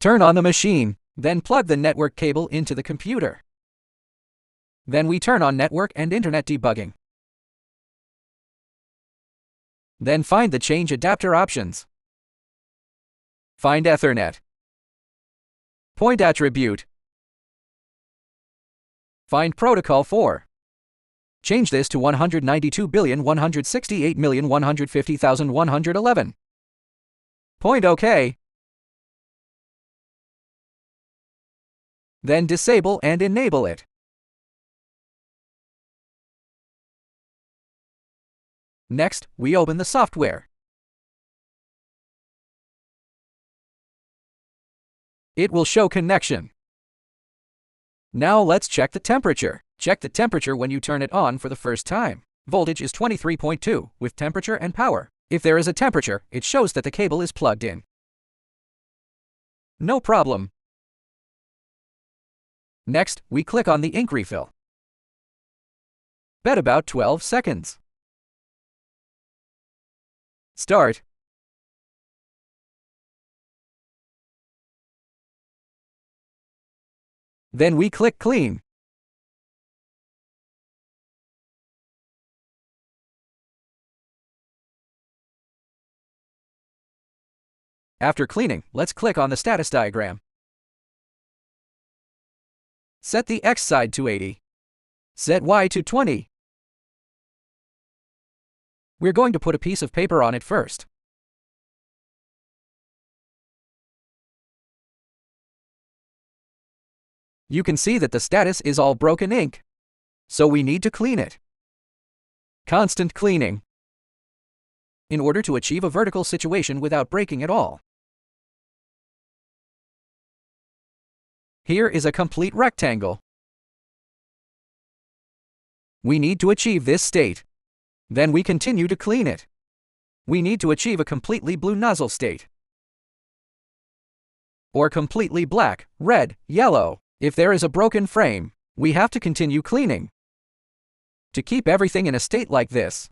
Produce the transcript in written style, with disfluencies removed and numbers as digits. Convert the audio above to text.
Turn on the machine, then plug the network cable into the computer. Then we turn on network and internet debugging. Then find the change adapter options. Find Ethernet. Point attribute. Find protocol 4. Change this to 192,168,150,111. Point OK. Then disable and enable it. Next, we open the software. It will show connection. Now let's check the temperature. Check the temperature when you turn it on for the first time. Voltage is 23.2 with temperature and power. If there is a temperature, it shows that the cable is plugged in. No problem. Next, we click on the ink refill. Bet about 12 seconds. Start. Then we click Clean. After cleaning, let's click on the status diagram. Set the X side to 80. Set Y to 20. We're going to put a piece of paper on it first. You can see that the status is all broken ink, so we need to clean it. Constant cleaning, in order to achieve a vertical situation without breaking at all. Here is a complete rectangle. We need to achieve this state. Then we continue to clean it. We need to achieve a completely blue nozzle state, or completely black, red, yellow. If there is a broken frame, we have to continue cleaning to keep everything in a state like this.